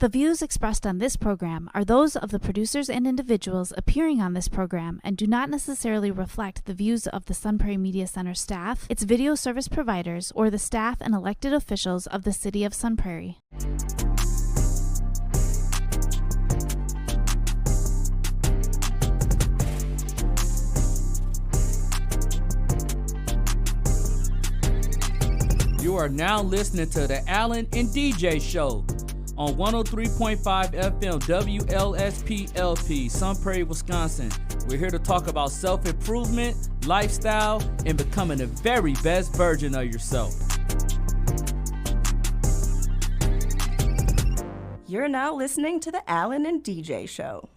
The views expressed on this program are those of the producers and individuals appearing on this program and do not necessarily reflect the views of the Sun Prairie Media Center staff, its video service providers, or the staff and elected officials of the City of Sun Prairie. You are now listening to the Allen and DJ Show on 103.5 FM WLSP-LP, Sun Prairie, Wisconsin. We're here to talk about self-improvement, lifestyle, and becoming the very best version of yourself. You're now listening to the Allen and DJ Show.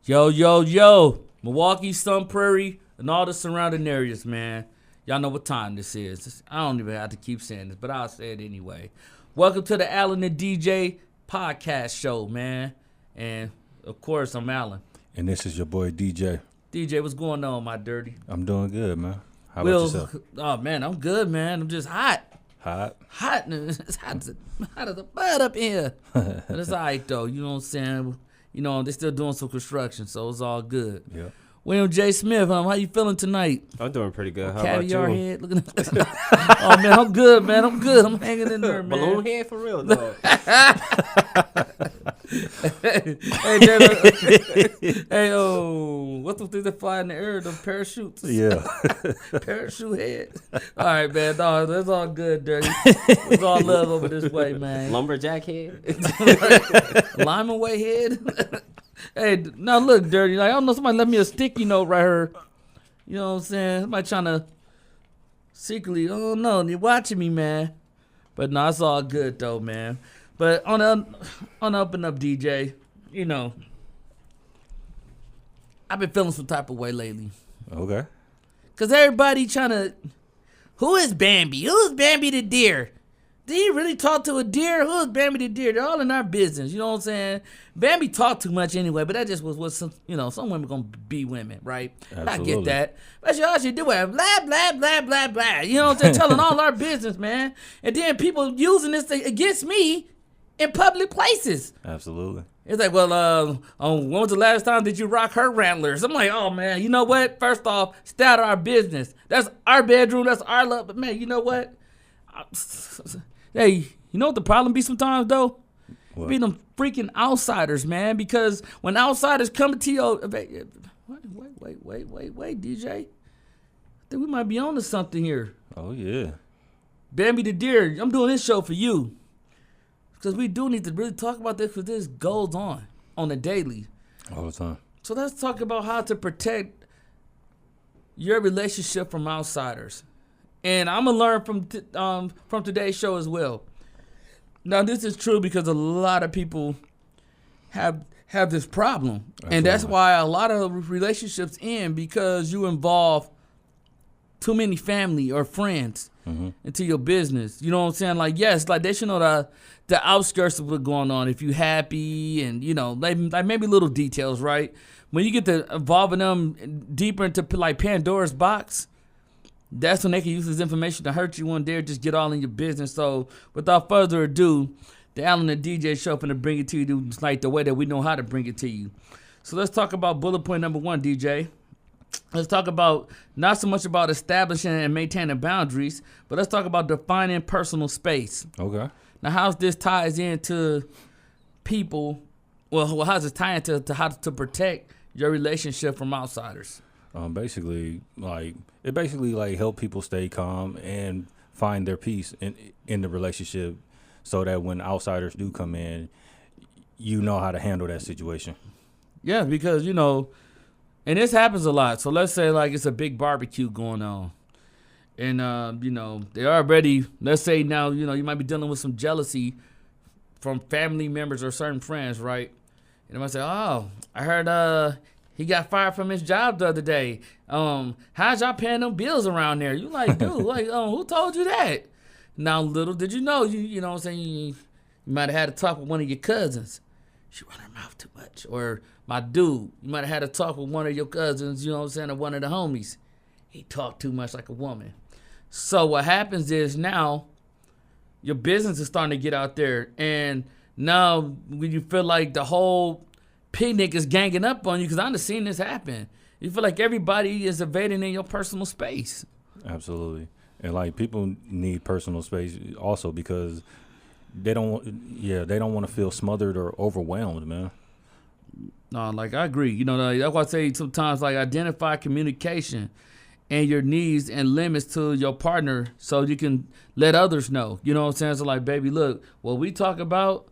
Yo, Milwaukee, Sun Prairie, and all the surrounding areas, man. Y'all know what time this is. I don't even have to keep saying this, but I'll say it anyway. Welcome to the Allen and DJ podcast show, man. And, of course, I'm Allen. And this is your boy, DJ. DJ, what's going on, my dirty? I'm doing good, man. How about yourself? Oh, man, I'm good, man. I'm just hot. Hot? Hot. It's hot as a butt up here. But it's all right, though. You know what I'm saying? You know, they're still doing some construction, so it's all good. Yeah. William J. Smith, how you feeling tonight? I'm doing pretty good. How Caviar about you? head. Looking at oh, man, I'm good, man. I'm good. I'm hanging in there, man. Balloon head for real, though. What's the things that fly in the air? The parachutes? Yeah. Parachute head. All right, man. No, that's all good, Dirty. It's all love over this way, man. Lumberjack head. Lyman way head. Hey, now look, Dirty. Like, I don't know, somebody left me a sticky note right here. You know what I'm saying? Somebody trying to secretly, oh no, they're watching me, man. But no, it's all good though, man. But on the up and up, DJ, you know, I've been feeling some type of way lately. Okay. Cause everybody trying to, who is Bambi? Who's Bambi the deer? Did he really talk to a deer? Who is Bambi the deer? They're all in our business. You know what I'm saying? Bambi talked too much anyway, but that just was some, you know, some women gonna be women, right? Absolutely. I get that. But all she do is blah, blah, blah, blah, blah. You know what I'm saying? Telling all our business, man. And then people using this against me in public places. Absolutely. It's like, well, when was the last time did you rock her ramblers? I'm like, oh, man, you know what? First off, stay out of our business. That's our bedroom. That's our love. But, man, you know what? Hey, you know what the problem be sometimes, though? What? Be them freaking outsiders, man. Because when outsiders come to your... Wait, DJ. I think we might be on to something here. Oh, yeah. Bambi the Deer, I'm doing this show for you. Because we do need to really talk about this because this goes on the daily. All the time. So let's talk about how to protect your relationship from outsiders. And I'm going to learn from today's show as well. Now, this is true because a lot of people have this problem. Absolutely. And that's why a lot of relationships end because you involve too many family or friends into your business. You know what I'm saying? Like, yes, like they should know the outskirts of what's going on. If you happy and, you know, like maybe little details, right? When you get to involving them deeper into like Pandora's box, that's when they can use this information to hurt you one day or just get all in your business. So without further ado, the Allen and DJ show finna bring it to you like the way that we know how to bring it to you. So let's talk about bullet point number 1, DJ. Let's talk about not so much about establishing and maintaining boundaries, but let's talk about defining personal space. Okay. Now, how this ties into people, well, how does it tie into how to protect your relationship from outsiders? Basically, it help people stay calm and find their peace in the relationship so that when outsiders do come in, you know how to handle that situation. Yeah, because, you know, and this happens a lot. So let's say like it's a big barbecue going on. And, you know, they're already, let's say now, you know, you might be dealing with some jealousy from family members or certain friends, right? And they might say, oh, I heard he got fired from his job the other day. How's y'all paying them bills around there? You like, dude, like, who told you that? Now, little did you know, you know what I'm saying, you might have had a talk with one of your cousins. She run her mouth too much. Or my dude, you might have had a talk with one of your cousins, you know what I'm saying, or one of the homies. He talked too much like a woman. So what happens is now your business is starting to get out there. And Now, when you feel like the whole picnic is ganging up on you, because I've seen this happen. You feel like everybody is invading in your personal space. Absolutely. And like people need personal space also because they don't want to feel smothered or overwhelmed, man. No, like I agree. You know, like, that's why I say sometimes like identify communication and your needs and limits to your partner so you can let others know. You know what I'm saying? So like, baby, look, what we talk about,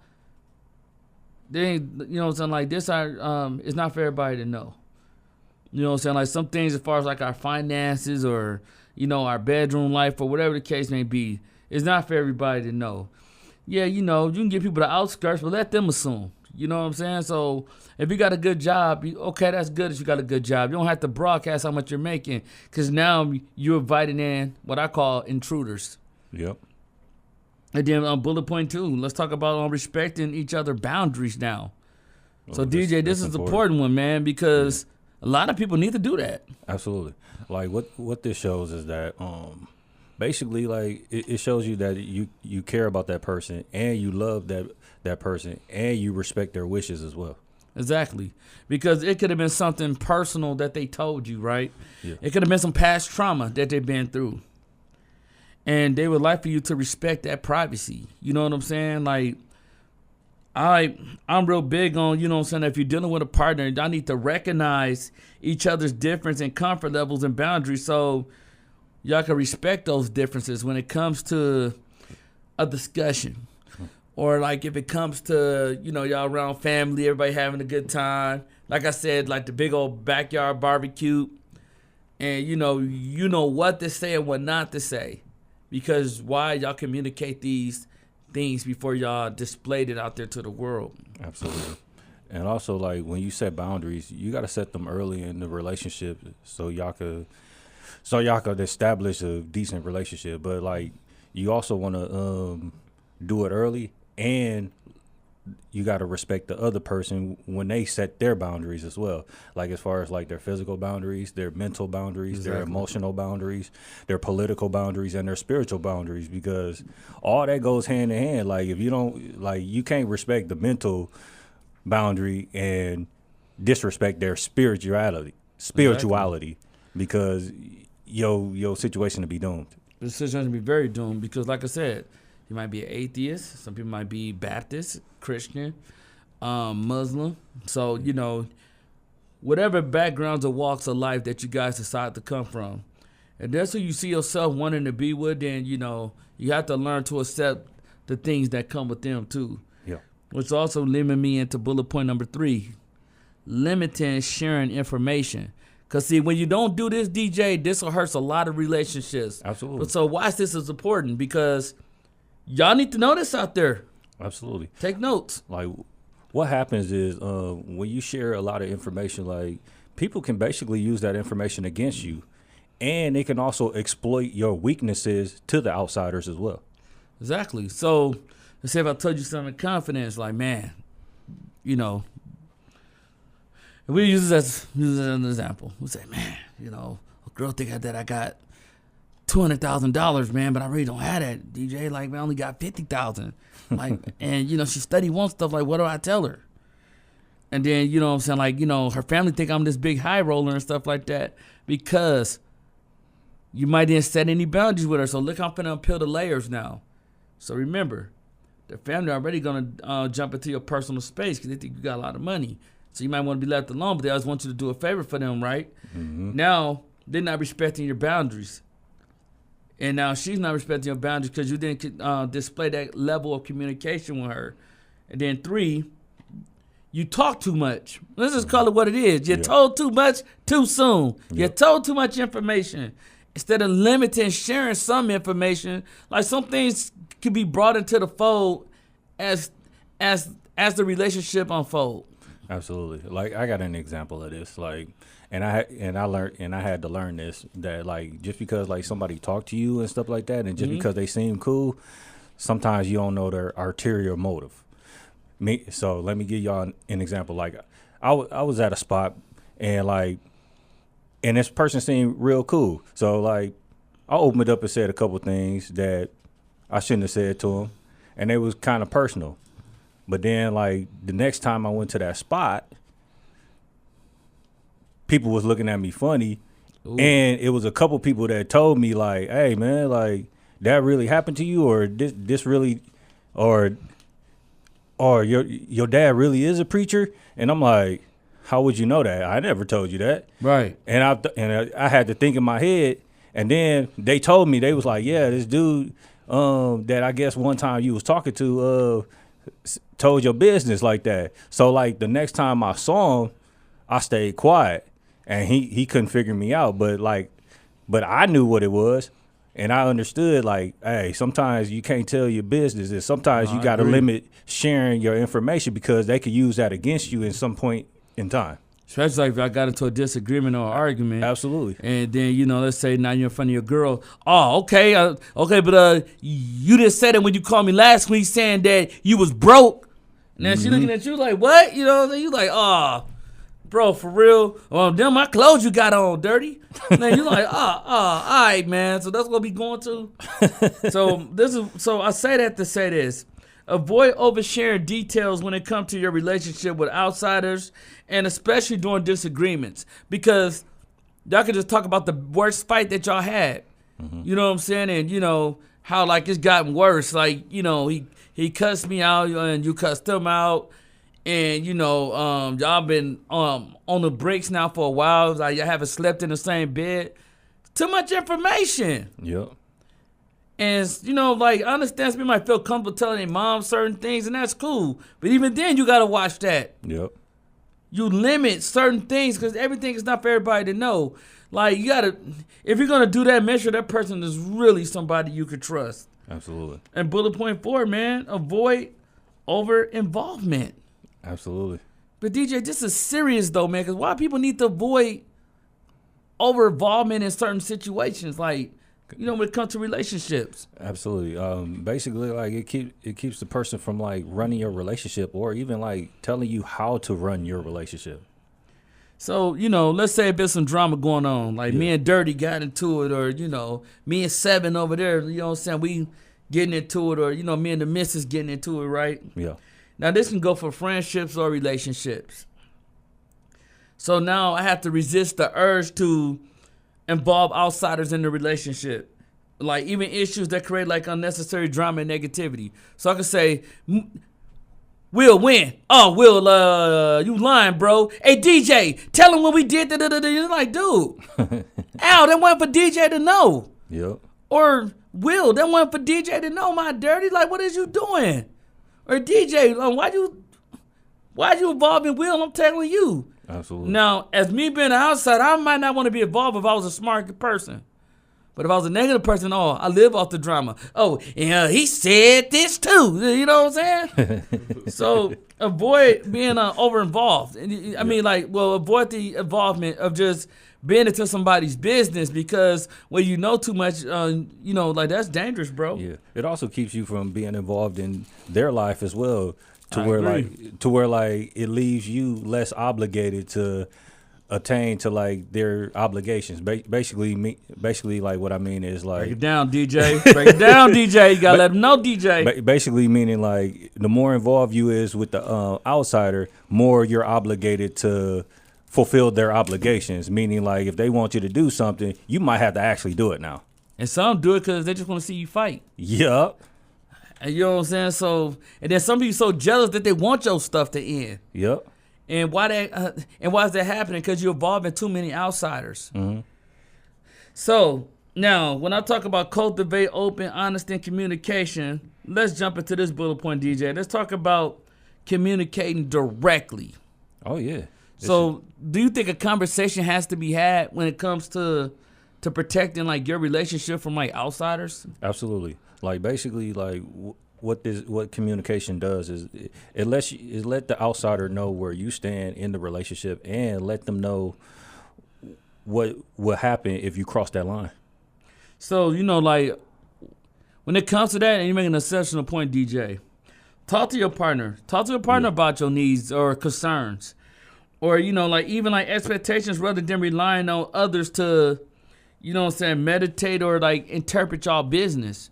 they ain't, you know what I'm saying? Like this, it's not for everybody to know. You know what I'm saying? Like some things as far as like our finances or, you know, our bedroom life or whatever the case may be, it's not for everybody to know. Yeah, you know, you can give people the outskirts, but let them assume. You know what I'm saying? So if you got a good job, okay, that's good if you got a good job. You don't have to broadcast how much you're making because now you're inviting in what I call intruders. Yep. And then on bullet point 2, let's talk about respecting each other's boundaries now. So DJ, this is an important one, man, because a lot of people need to do that. Absolutely. Like what this shows is that basically like it shows you that you care about that person and you love that person and you respect their wishes as well. Exactly. Because it could have been something personal that they told you, right? Yeah. It could have been some past trauma that they've been through. And they would like for you to respect that privacy. You know what I'm saying? Like, I'm real big on, you know what I'm saying, if you're dealing with a partner, y'all need to recognize each other's difference and comfort levels and boundaries so y'all can respect those differences when it comes to a discussion. Or like if it comes to, you know, y'all around family, everybody having a good time. Like I said, like the big old backyard barbecue. And you know what to say and what not to say. Because why? Y'all communicate these things before y'all displayed it out there to the world. Absolutely. And also like when you set boundaries, you got to set them early in the relationship so y'all could establish a decent relationship. But like you also want to do it early. And you got to respect the other person when they set their boundaries as well. Like as far as like their physical boundaries, their mental boundaries, Exactly. their emotional boundaries, their political boundaries, and their spiritual boundaries, because all that goes hand in hand. Like if you don't, like you can't respect the mental boundary and disrespect their spirituality because your situation to be doomed. The situation to be very doomed because like I said, you might be an atheist. Some people might be Baptist, Christian, Muslim. So, you know, whatever backgrounds or walks of life that you guys decide to come from. And that's who you see yourself wanting to be with, then, you know, you have to learn to accept the things that come with them, too. Yeah. Which also limited me into bullet point number 3, limiting sharing information. Because, see, when you don't do this, DJ, this will hurt a lot of relationships. Absolutely. But so why this is important? Because y'all need to know this out there. Absolutely. Take notes. Like what happens is when you share a lot of information, like people can basically use that information against you, and they can also exploit your weaknesses to the outsiders as well. Exactly. So let's say if I told you something in confidence, like, man, you know, if we use this as an example. We say, man, you know, a girl think that I got $200,000, man, but I really don't have that, DJ. Like, man, I only got $50,000. Like, and you know, she study one stuff. Like, what do I tell her? And then, you know what I'm saying? Like, you know, her family think I'm this big high roller and stuff like that because you might didn't set any boundaries with her. So look how I'm finna unpeel the layers now. So remember, the family already gonna jump into your personal space because they think you got a lot of money. So you might want to be left alone, but they always want you to do a favor for them, right? Mm-hmm. Now they're not respecting your boundaries. And now she's not respecting your boundaries because you didn't display that level of communication with her. And then 3, you talk too much. Let's just call it what it is. You told too much too soon. You told too much information. Instead of limiting sharing some information, like some things can be brought into the fold as the relationship unfolds. Absolutely. Like I got an example of this. Like, and I had to learn this, that like just because like somebody talked to you and stuff like that, and just because they seem cool, sometimes you don't know their ulterior motive. So let me give y'all an example. Like I was at a spot and this person seemed real cool. So like I opened it up and said a couple things that I shouldn't have said to him, and it was kind of personal. But then, like, the next time I went to that spot, people was looking at me funny. Ooh. And it was a couple people that told me, like, hey, man, like, that really happened to you? Or this really, or your dad really is a preacher? And I'm like, how would you know that? I never told you that. Right. And I had to think in my head. And then they told me, they was like, yeah, this dude that I guess one time you was talking to told your business like that. So, like, the next time I saw him, I stayed quiet. And he couldn't figure me out. But I knew what it was. And I understood, like, hey, sometimes you can't tell your business. And sometimes you got to limit sharing your information because they could use that against you at some point in time. Especially like if I got into a disagreement or argument. Absolutely. And then, you know, let's say now you're in front of your girl. Oh, okay. But you just said it when you called me last week saying that you was broke. And then she looking at you like, what? You know, you like, oh, bro, for real? Then my clothes you got on dirty. And then you like, all right, man. So that's what we going to. So I say that to say this. Avoid oversharing details when it comes to your relationship with outsiders, and especially during disagreements, because y'all can just talk about the worst fight that y'all had. You know what I'm saying? And, you know, how, like, it's gotten worse. Like, you know, he cussed me out and you cussed him out. And, you know, y'all been on the breaks now for a while. Like, y'all haven't slept in the same bed. Too much information. Yep. And, you know, like, I understand some people might feel comfortable telling their mom certain things, and that's cool. But even then, you got to watch that. Yep. You limit certain things because everything is not for everybody to know. Like, you got to, if you're going to do that, make sure that person is really somebody you could trust. Absolutely. And bullet point 4, man, avoid over-involvement. Absolutely. But, DJ, this is serious, though, man, because why people need to avoid over-involvement in certain situations, like, you know, when it comes to relationships. Absolutely. Basically, like, it keeps the person from, like, running your relationship or even, like, telling you how to run your relationship. So, you know, let's say there's some drama going on. Like, me and Dirty got into it, or, you know, me and Seven over there, you know what I'm saying, we getting into it, or, you know, me and the missus getting into it, right? Yeah. Now, this can go for friendships or relationships. So now I have to resist the urge to involve outsiders in the relationship. Like, even issues that create, like, unnecessary drama and negativity. So I can say, Will, when? Oh, Will, you lying, bro. Hey, DJ, tell him what we did. You're like, dude, Al, that wasn't for DJ to know. Yep. Or, Will, that wasn't for DJ to know, my dirty. Like, what is you doing? Or, DJ, why you involved in Will? I'm telling you. Absolutely. Now, as me being an outsider, I might not want to be involved if I was a smart person. But if I was a negative person, oh, I live off the drama. Oh, and he said this too. You know what I'm saying? So avoid being over-involved. I mean, like, well, avoid the involvement of just being into somebody's business, because when you know too much, you know, like, that's dangerous, bro. Yeah. It also keeps you from being involved in their life as well, to I where agree. like it leaves you less obligated to attain to, like, their obligations. Basically, like, what I mean is, like, Break it down, DJ. Break it down, DJ. You gotta let them know, DJ. Basically meaning, like, the more involved you is with the outsider, more you're obligated to fulfill their obligations. Meaning, like, if they want you to do something, you might have to actually do it now. And some do it because they just want to see you fight. Yup. And you know what I'm saying? So, and then some people so jealous that they want your stuff to end. Yep. And why is that happening? Because you're involved in too many outsiders. Mm-hmm. So now, when I talk about cultivate open, honest, and communication, let's jump into this bullet point, DJ. Let's talk about communicating directly. Oh yeah. So, do you think a conversation has to be had when it comes to protecting, like, your relationship from, like, outsiders? Absolutely. Like, basically, like, what communication does is it let the outsider know where you stand in the relationship, and let them know what will happen if you cross that line. So, you know, like, when it comes to that, and you're making an exceptional point, DJ, talk to your partner. Talk to your partner about your needs or concerns. Or, you know, like, even, like, expectations, rather than relying on others to, you know what I'm saying, meditate or, like, interpret y'all business.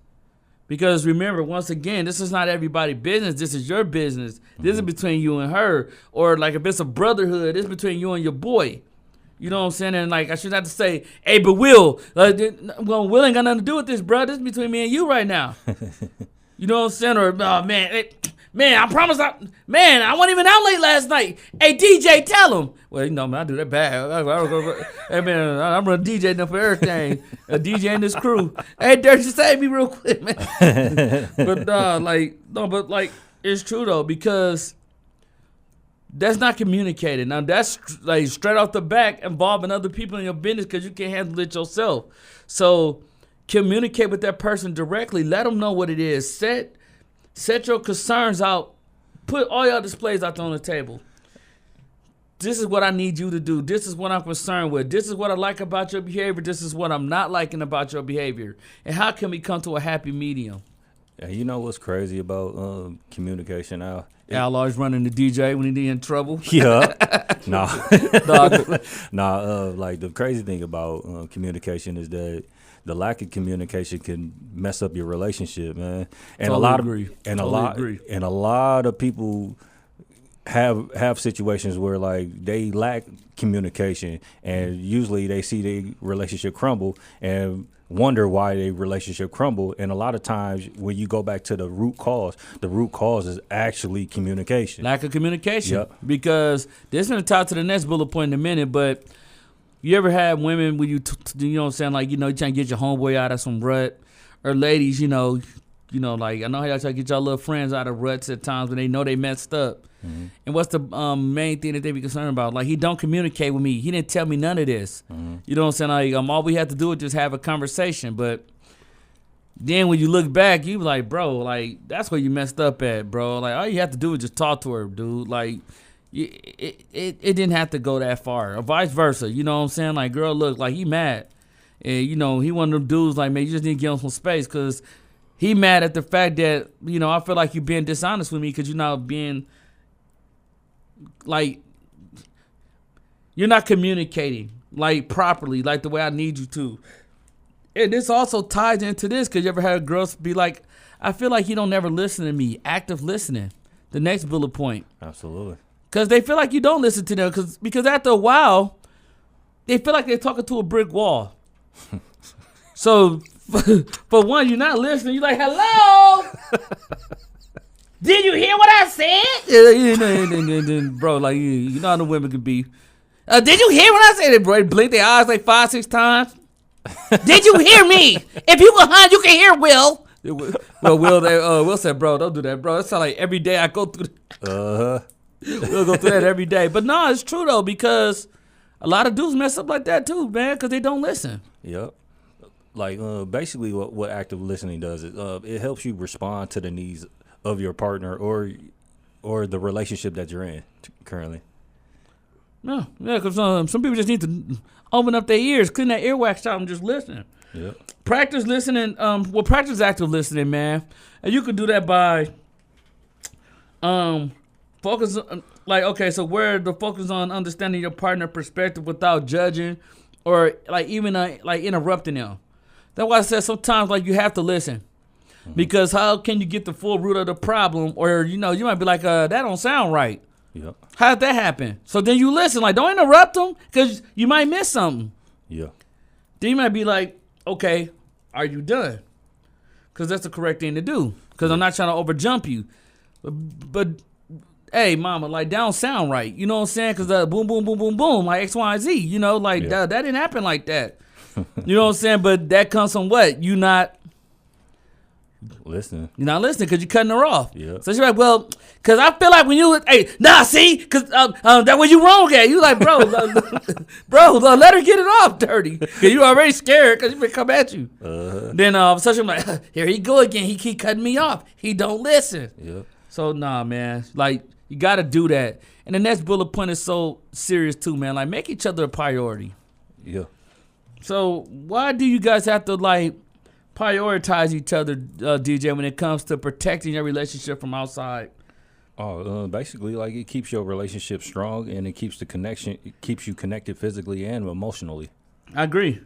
Because remember, once again, this is not everybody's business. This is your business. This is between you and her. Or like if it's a brotherhood, it's between you and your boy. You know what I'm saying? And like I shouldn't have to say, hey, but Will, Will ain't got nothing to do with this, bro. This is between me and you right now. You know what I'm saying? Or man, I promise I wasn't even out late last night. Hey, DJ, tell him. Well, you know, man, I do that bad. Hey, man, I'm running DJ now for everything. A DJ in this crew. Hey, Dirk, just save me real quick, man. But it's true though, because that's not communicated. Now that's like straight off the back involving other people in your business because you can't handle it yourself. So communicate with that person directly. Let them know what it is. Set your concerns out. Put all your displays out there on the table. This is what I need you to do. This is what I'm concerned with. This is what I like about your behavior. This is what I'm not liking about your behavior. And how can we come to a happy medium? Yeah, you know what's crazy about communication now? Al always running the DJ when he in trouble. Yeah. Like the crazy thing about communication is that the lack of communication can mess up your relationship, man. And Totally agree. A lot of people have situations where like they lack communication, and usually they see their relationship crumble and wonder why their relationship crumble. And a lot of times when you go back to the root cause is actually communication. Lack of communication. Yep. Because this is going to tie to the next bullet point in a minute, but you ever had women when you know what I'm saying, like, you know, you trying to get your homeboy out of some rut, or ladies, you know, like I know how y'all try to get y'all little friends out of ruts at times when they know they messed up. Mm-hmm. And what's the main thing that they be concerned about? Like, he don't communicate with me. He didn't tell me none of this. Mm-hmm. You know what I'm saying? Like, all we have to do is just have a conversation. But then when you look back, you be like, bro, like, that's where you messed up at, bro. Like, all you have to do is just talk to her, dude. Like, it didn't have to go that far. Or vice versa. You know what I'm saying? Like, girl, look, like, he mad. And, you know, he one of them dudes, like, man, you just need to give him some space, because he mad at the fact that, you know, I feel like you're being dishonest with me because you're not being, like, you're not communicating, like, properly, like the way I need you to. And this also ties into this, because you ever had girls be like, I feel like you don't never listen to me. Active listening. The next bullet point. Absolutely. Because they feel like you don't listen to them, because after a while, they feel like they're talking to a brick wall. So, for one, you're not listening. You're like, hello? Did you hear what I said? Bro, like, you know how the women can be. Did you hear what I said? Bro, they blink their eyes like 5-6 times. Did you hear me? If you behind, you can hear Will. Well, Will said, bro, don't do that, bro. It sounds like every day I go through We'll go through that every day. But no, it's true, though, because a lot of dudes mess up like that, too, man, because they don't listen. Yep. Like, basically what active listening does is it helps you respond to the needs of your partner or the relationship that you're in currently. No, yeah, because some people just need to open up their ears, clean that earwax out, and just listen. Yep. Practice listening. Practice active listening, man. And you can do that by focus. Like, okay, so where the focus on understanding your partner perspective without judging, or like even like interrupting them. That's why I said sometimes like you have to listen. Mm-hmm. Because how can you get the full root of the problem? Or, you know, you might be like, that don't sound right. Yep. How did that happen? So then you listen. Like, don't interrupt them, because you might miss something. Yeah. Then you might be like, okay, are you done? Because that's the correct thing to do. Because I'm not trying to overjump you. But hey, mama, like, that don't sound right. You know what I'm saying? Because boom, boom, boom, boom, boom, like X, Y, Z. You know, like, that didn't happen like that. You know what I'm saying? But that comes from what? You not listening. You're not listening because you're cutting her off. Yeah. So she's like, well, because I feel like when you, see, because that was you wrong at. You like, bro, let her get it off dirty. Because you already scared because she may come at you. Then all of a sudden, I'm like, here he go again. He keep cutting me off. He don't listen. Yeah. So, nah, man. Like, you got to do that. And the next bullet point is so serious, too, man. Like, make each other a priority. Yeah. So, why do you guys have to, like, prioritize each other, DJ, when it comes to protecting your relationship from outside? Basically, like, it keeps your relationship strong, and it keeps it keeps you connected physically and emotionally. I agree.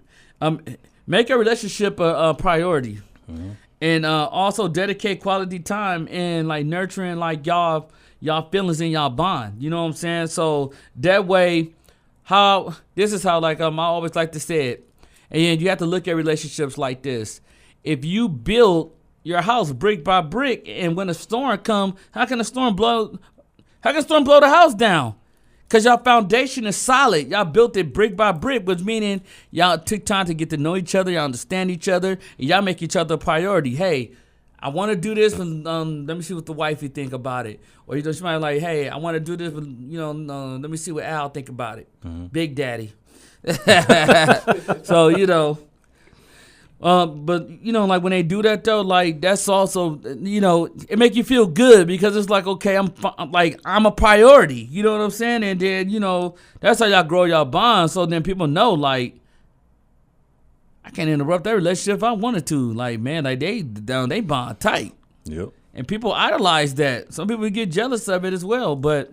Make your relationship a priority. Mm-hmm. And also dedicate quality time and like nurturing like y'all feelings and y'all bond. You know what I'm saying? So that way, this is how like I always like to say it. And you have to look at relationships like this. If you build your house brick by brick, and when a storm comes, how can a storm blow the house down? Because y'all foundation is solid. Y'all built it brick by brick, which meaning y'all took time to get to know each other, y'all understand each other, and y'all make each other a priority. Hey, I want to do this, but let me see what the wifey think about it. Or she might like, hey, I want to do this, but let me see what Al think about it. Big Daddy. So, but like when they do that though, like that's also, it make you feel good because it's like, okay, I'm a priority. You know what I'm saying? And then, that's how y'all grow y'all bond. So then people know like, I can't interrupt that relationship if I wanted to. Like, man, like they bond tight. Yep. And people idolize that. Some people get jealous of it as well, but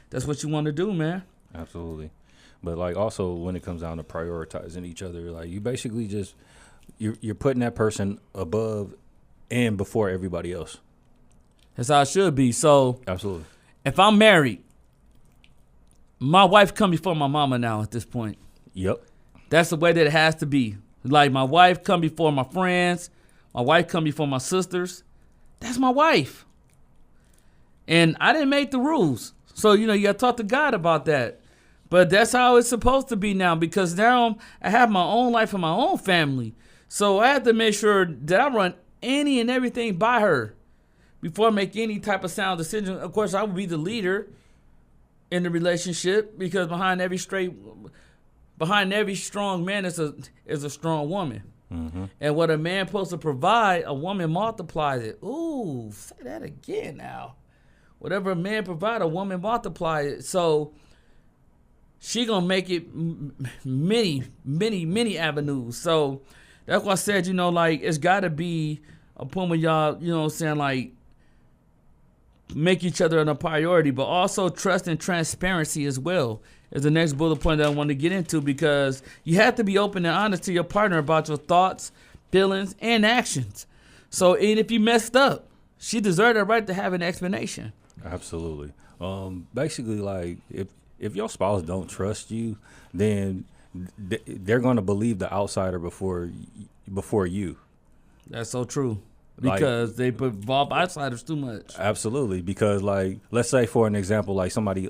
that's what you want to do, man. Absolutely. But like also when it comes down to prioritizing each other, like you basically just you're putting that person above and before everybody else. That's how it should be. So Absolutely. If I'm married, my wife come before my mama now at this point. Yep. That's the way that it has to be. Like my wife come before my friends, my wife come before my sisters. That's my wife. And I didn't make the rules. So, you got to talk to God about that. But that's how it's supposed to be now, because now I have my own life and my own family. So I have to make sure that I run any and everything by her before I make any type of sound decision. Of course, I would be the leader in the relationship, because behind every strong man is a strong woman. Mm-hmm. And what a man supposed to provide, a woman multiplies it. Ooh, say that again now. Whatever a man provide, a woman multiplies it. So she gonna make it many, many, many avenues. So that's why I said, like it's gotta be a point where y'all, like make each other a priority, but also trust and transparency as well is the next bullet point that I want to get into, because you have to be open and honest to your partner about your thoughts, feelings, and actions. So, and if you messed up, she deserved the right to have an explanation. Absolutely. Basically, like if your spouse don't trust you, then they're going to believe the outsider before you. That's so true. Because they involve outsiders too much. Absolutely. Because, like, let's say for an example, like somebody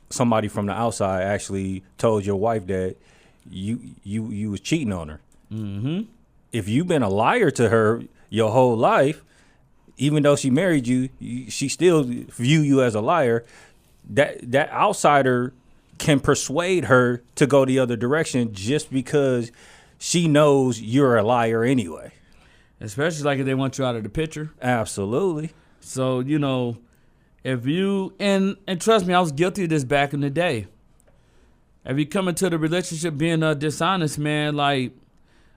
somebody from the outside actually told your wife that you was cheating on her. Mm-hmm. If you've been a liar to her your whole life, even though she married you, she still view you as a liar. That outsider can persuade her to go the other direction just because she knows you're a liar anyway. Especially like if they want you out of the picture. Absolutely. So, if you, and trust me, I was guilty of this back in the day. If you come into the relationship being dishonest, man, like,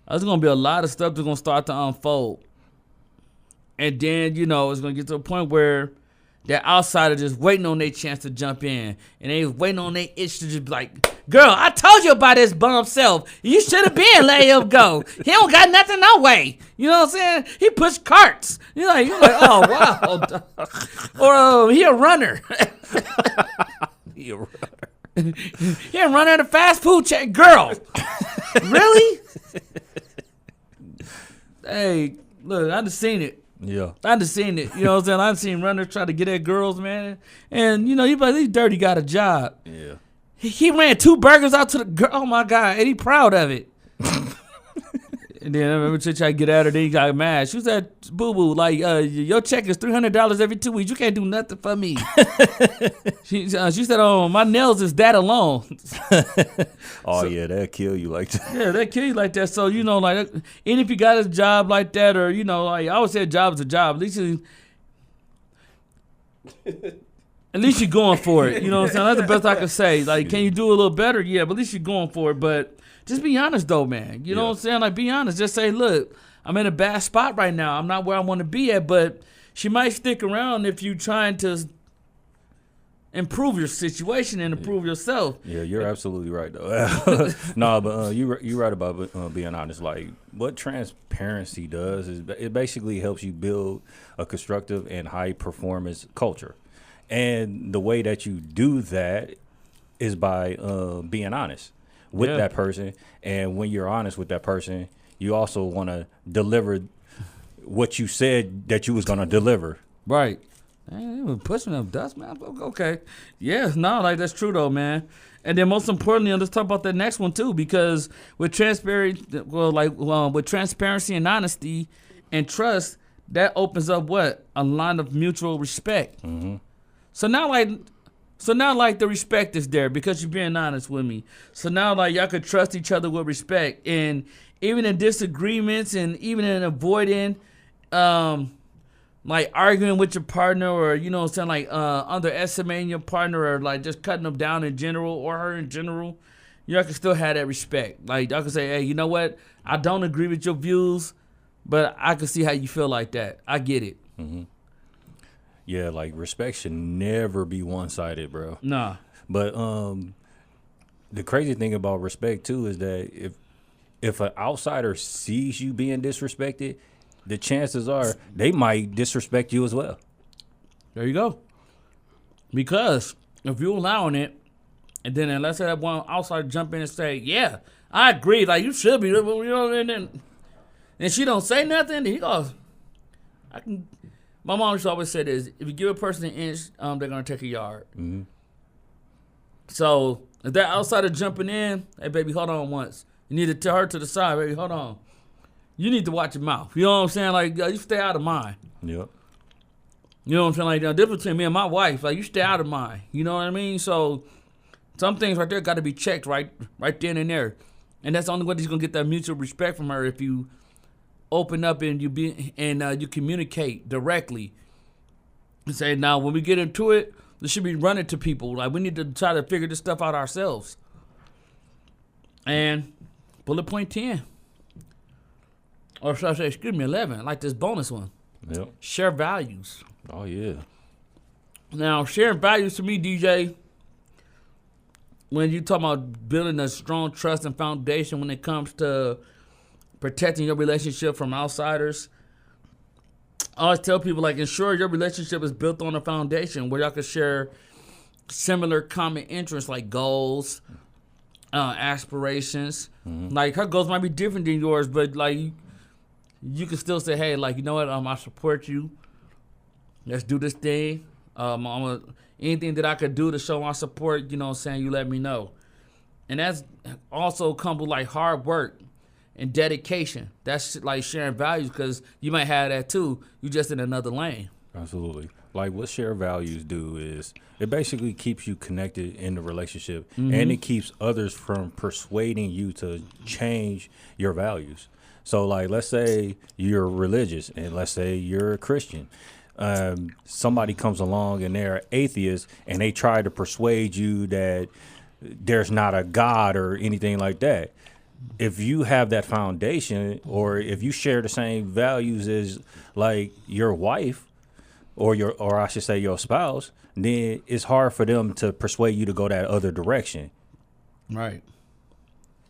there's going to be a lot of stuff that's going to start to unfold. And then, it's going to get to a point where that outsider just waiting on their chance to jump in. And they waiting on their itch to just be like, girl, I told you about this bum self. You should have been let him go. He don't got nothing no way. You know what I'm saying? He pushed carts. You're like, oh, wow. Or he a runner. He a runner. He a runner at a fast food chain. Girl, really? Hey, look, I just seen it. Yeah. I just seen it. You know what I'm saying? I seen runners try to get at girls, man. And, you like, this dirty got a job. Yeah. He ran 2 burgers out to the girl. Oh, my God. And he proud of it. And then I remember she tried to get at her. Then he got mad. She said, boo-boo, like, your check is $300 every 2 weeks. You can't do nothing for me. She said, oh, my nails is that alone. Yeah, that'll kill you like that. Yeah, that'll kill you like that. So, like, and if you got a job like that, or, like, I always say a job is a job. At least you're going for it. You know what I'm saying? That's the best I can say. Like, can you do a little better? Yeah, but at least you're going for it. But just be honest, though, man. You know what I'm saying? Like, be honest. Just say, look, I'm in a bad spot right now. I'm not where I want to be at, but she might stick around if you trying to improve your situation and improve yourself. Yeah, you're absolutely right though. No, but you're right about being honest. Like what transparency does is it basically helps you build a constructive and high performance culture, and the way that you do that is by being honest with that person. And when you're honest with that person, you also want to deliver what you said that you was gonna deliver. Right. Man, you was pushing up dust, man. Okay. Yeah, no, like that's true though, man. And then most importantly, let's talk about that next one too, because with transparency and honesty and trust, that opens up what? A line of mutual respect. Mm-hmm. So now like the respect is there because you're being honest with me. So now like y'all could trust each other with respect, and even in disagreements and even in avoiding like arguing with your partner, or you know what I'm saying, like underestimating your partner, or like just cutting them down in general, or her in general, y'all can still have that respect. Like y'all can say, hey, you know what? I don't agree with your views, but I can see how you feel like that. I get it. Mm-hmm. Yeah, like respect should never be one-sided, bro. Nah. But the crazy thing about respect too is that if an outsider sees you being disrespected, the chances are they might disrespect you as well. There you go. Because if you're allowing it, and then let's say that one outsider jump in and say, yeah, I agree, like you should be, you know, and she don't say nothing, then he goes, my mom used to always say this, if you give a person an inch, they're going to take a yard. Mm-hmm. So if that outsider jumping in, hey, baby, hold on once. You need to tell her to the side, baby, hold on. You need to watch your mouth. You know what I'm saying? Like, you stay out of mine. Yep. You know what I'm saying? Like, the difference between me and my wife, like, you stay out of mine. You know what I mean? So, some things right there got to be checked right then and there. And that's the only way he's going to get that mutual respect from her if you open up and you communicate directly. And say, now, when we get into it, this should be running to people. Like, we need to try to figure this stuff out ourselves. And bullet point 10. Or should I say, 11, like this bonus one. Yep. Share values. Oh, yeah. Now, sharing values to me, DJ, when you talk about building a strong trust and foundation when it comes to protecting your relationship from outsiders, I always tell people, like, ensure your relationship is built on a foundation where y'all can share similar common interests like goals, aspirations. Mm-hmm. Like, her goals might be different than yours, but, like, you can still say, hey, like, you know what, I support you. Let's do this thing. Anything that I could do to show my support, you know what I'm saying, you let me know. And that's also comes with, like, hard work and dedication. That's, like, sharing values, because you might have that, too. You just in another lane. Absolutely. Like, what shared values do is it basically keeps you connected in the relationship, mm-hmm. and it keeps others from persuading you to change your values. So, like, let's say you're religious, and let's say you're a Christian. Somebody comes along and they're atheist, and they try to persuade you that there's not a God or anything like that. If you have that foundation, or if you share the same values as, like, your wife, or I should say your spouse, then it's hard for them to persuade you to go that other direction. Right.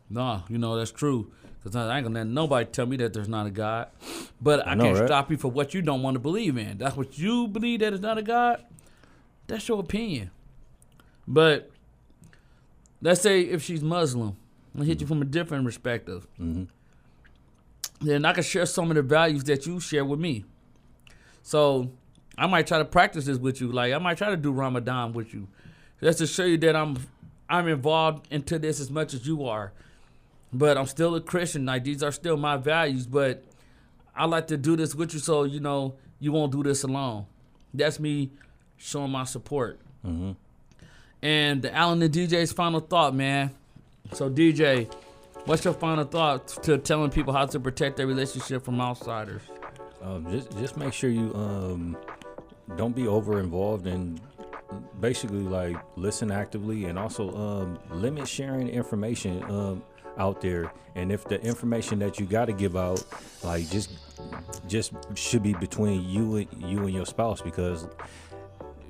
No, you know, that's true. Because I ain't going to let nobody tell me that there's not a God. But I can't stop you for what you don't want to believe in. That's what you believe, that there's not a God. That's your opinion. But let's say if she's Muslim, I'm going to hit you from a different perspective. Mm-hmm. Then I can share some of the values that you share with me. So I might try to practice this with you. Like, I might try to do Ramadan with you. Just to show you that I'm involved into this as much as you are. But I'm still a Christian. Like, these are still my values. But I like to do this with you so, you know, you won't do this alone. That's me showing my support. Mm-hmm. And the Allen and DJ's final thought, man. So, DJ, what's your final thought to telling people how to protect their relationship from outsiders? Just make sure you don't be over involved, and basically, like, listen actively, and also limit sharing information out there. And if the information that you got to give out, like, just should be between you and your spouse, because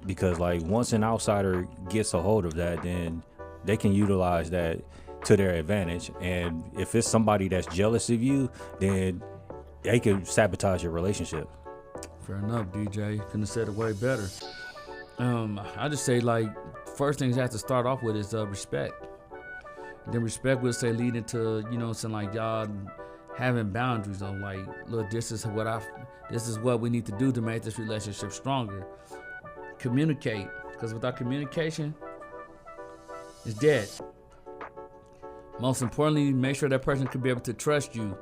because like once an outsider gets a hold of that, then they can utilize that to their advantage. And if it's somebody that's jealous of you, then they can sabotage your relationship. Fair enough, DJ. Couldn't have said it way better. I just say, like, first things you have to start off with is respect. Then respect would say lead into, you know, saying like y'all having boundaries on like, look, this is what we need to do to make this relationship stronger. Communicate, because without communication, it's dead. Most importantly, make sure that person can be able to trust you,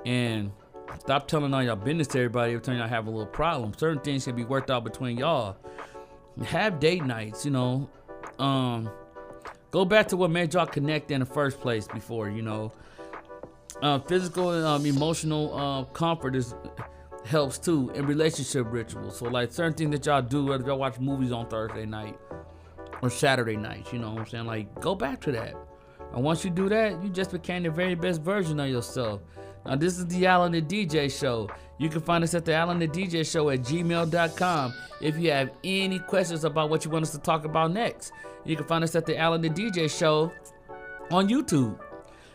and stop telling all y'all business to everybody every time y'all have a little problem. Certain things can be worked out between y'all. Have date nights, you know. Go back to what made y'all connect in the first place before, you know. Physical and emotional comfort helps too in relationship rituals. So like certain things that y'all do, whether y'all watch movies on Thursday night or Saturday nights, you know what I'm saying? Like, go back to that. And once you do that, you just became the very best version of yourself. Now, this is the Alan the DJ Show. You can find us at the Alan the DJ Show at gmail.com. If you have any questions about what you want us to talk about next, you can find us at the Alan the DJ Show on YouTube.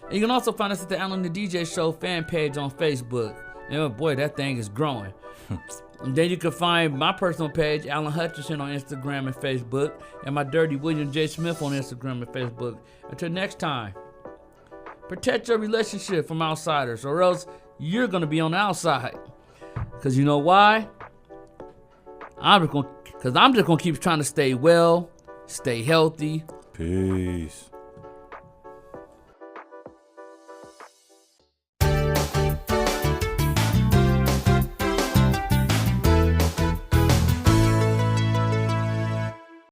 And you can also find us at the Alan the DJ Show fan page on Facebook. And boy, that thing is growing. And then you can find my personal page, Alan Hutchinson, on Instagram and Facebook, and my Dirty William J. Smith on Instagram and Facebook. Until next time, protect your relationship from outsiders, or else you're going to be on the outside. Because you know why? I'm just going to keep trying to stay well, stay healthy. Peace.